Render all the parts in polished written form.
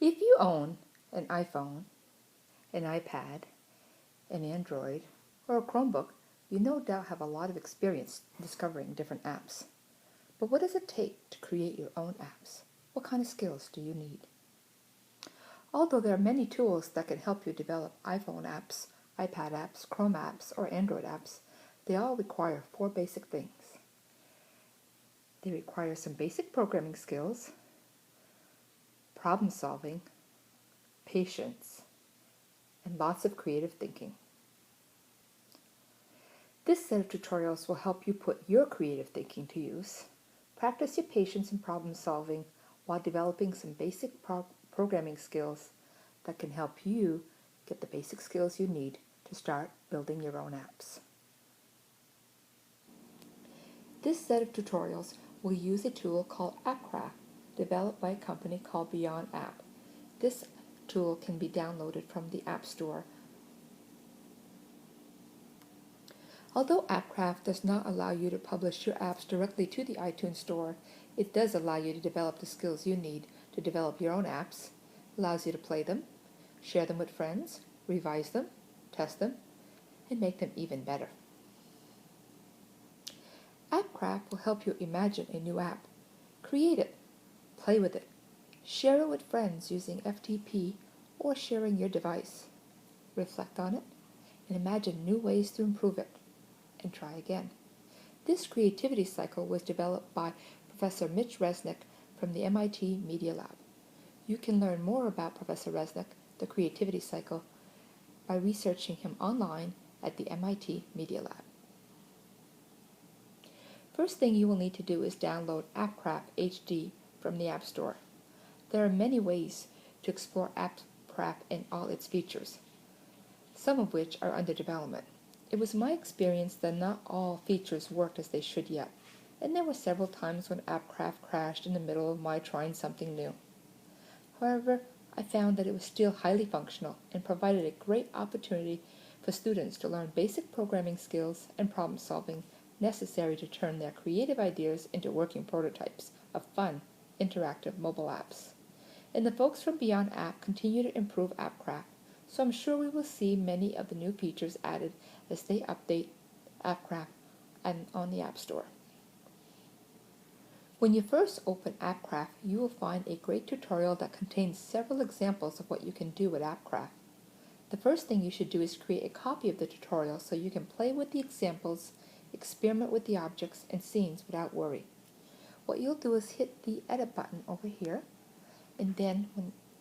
If you own an iPhone, an iPad, an Android, or a Chromebook, you no doubt have a lot of experience discovering different apps. But what does it take to create your own apps? What kind of skills do you need? Although there are many tools that can help you develop iPhone apps, iPad apps, Chrome apps, or Android apps, they all require 4 basic things. They require some basic programming skills, problem solving, patience, and lots of creative thinking. This set of tutorials will help you put your creative thinking to use, practice your patience and problem solving while developing some basic programming skills that can help you get the basic skills you need to start building your own apps. This set of tutorials will use a tool called AppscraftHD, developed by a company called Beyond App. This tool can be downloaded from the App Store. Although AppscraftHD does not allow you to publish your apps directly to the iTunes Store, it does allow you to develop the skills you need to develop your own apps, allows you to play them, share them with friends, revise them, test them, and make them even better. AppscraftHD will help you imagine a new app, create it, play with it, share it with friends using FTP or sharing your device, reflect on it, and imagine new ways to improve it, and try again. This creativity cycle was developed by Professor Mitch Resnick from the MIT Media Lab. You can learn more about Professor Resnick, the creativity cycle, by researching him online at the MIT Media Lab. First thing you will need to do is download AppscraftHD from the App Store. There are many ways to explore AppscraftHD and all its features, some of which are under development. It was my experience that not all features worked as they should yet, and there were several times when AppscraftHD crashed in the middle of my trying something new. However, I found that it was still highly functional and provided a great opportunity for students to learn basic programming skills and problem solving necessary to turn their creative ideas into working prototypes of fun, interactive mobile apps. And the folks from Beyond App continue to improve AppscraftHD, so I'm sure we will see many of the new features added as they update AppscraftHD and on the App Store. When you first open AppscraftHD, you will find a great tutorial that contains several examples of what you can do with AppscraftHD. The first thing you should do is create a copy of the tutorial so you can play with the examples, experiment with the objects and scenes without worry. What you'll do is hit the edit button over here, and then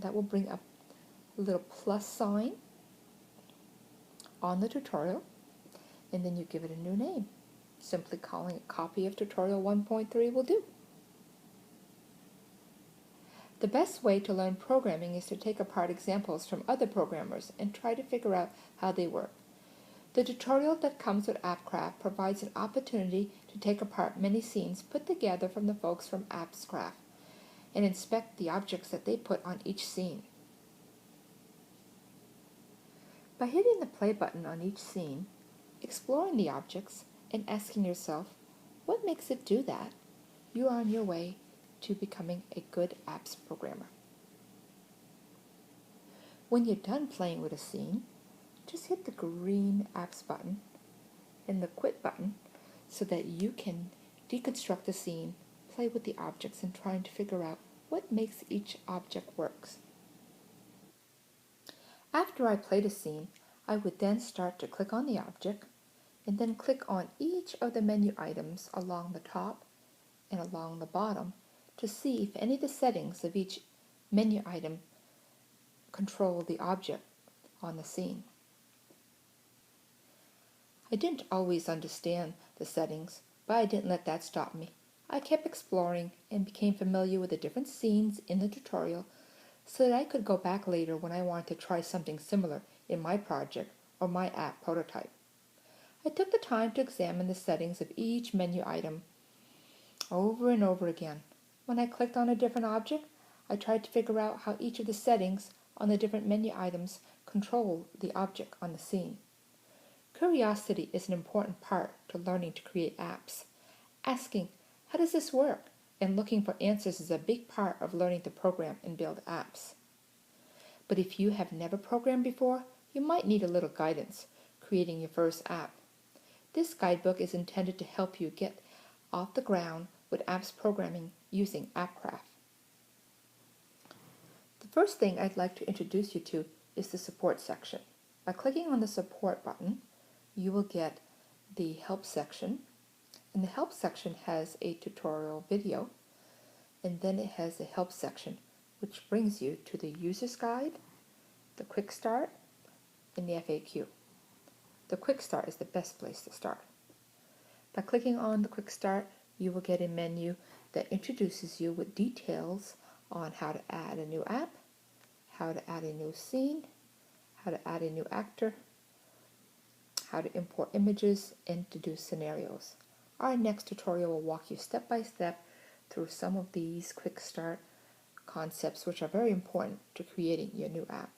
that will bring up a little plus sign on the tutorial, and then you give it a new name. Simply calling it copy of tutorial 1.3 will do. The best way to learn programming is to take apart examples from other programmers and try to figure out how they work. The tutorial that comes with AppscraftHD provides an opportunity to take apart many scenes put together from the folks from AppscraftHD and inspect the objects that they put on each scene. By hitting the play button on each scene, exploring the objects, and asking yourself, what makes it do that? You are on your way to becoming a good apps programmer. When you're done playing with a scene, just hit the green apps button and the quit button so that you can deconstruct the scene, play with the objects, and trying to figure out what makes each object works. After I played a scene, I would then start to click on the object and then click on each of the menu items along the top and along the bottom to see if any of the settings of each menu item control the object on the scene. I didn't always understand the settings, but I didn't let that stop me. I kept exploring and became familiar with the different scenes in the tutorial so that I could go back later when I wanted to try something similar in my project or my app prototype. I took the time to examine the settings of each menu item over and over again. When I clicked on a different object, I tried to figure out how each of the settings on the different menu items control the object on the scene. Curiosity is an important part to learning to create apps. Asking, how does this work? And looking for answers is a big part of learning to program and build apps. But if you have never programmed before, you might need a little guidance creating your first app. This guidebook is intended to help you get off the ground with apps programming using AppscraftHD. The first thing I'd like to introduce you to is the support section. By clicking on the support button, you will get the help section, and the help section has a tutorial video, and then it has the help section, which brings you to the user's guide, the quick start, and the FAQ. The quick start is the best place to start. By clicking on the quick start, you will get a menu that introduces you with details on how to add a new app, how to add a new scene, how to add a new actor, how to import images, and to do scenarios. Our next tutorial will walk you step by step through some of these quick start concepts, which are very important to creating your new app.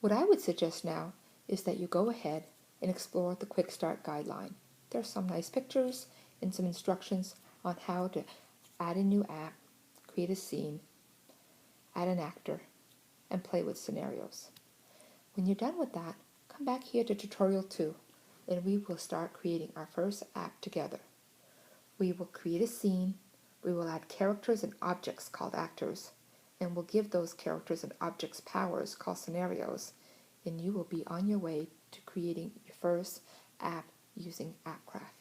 What I would suggest now is that you go ahead and explore the quick start guideline. There are some nice pictures and some instructions on how to add a new app, create a scene, add an actor, and play with scenarios. When you're done with that, come back here to tutorial 2 and we will start creating our first app together. We will create a scene, we will add characters and objects called actors, and we'll give those characters and objects powers called scenarios, and you will be on your way to creating your first app using AppscraftHD.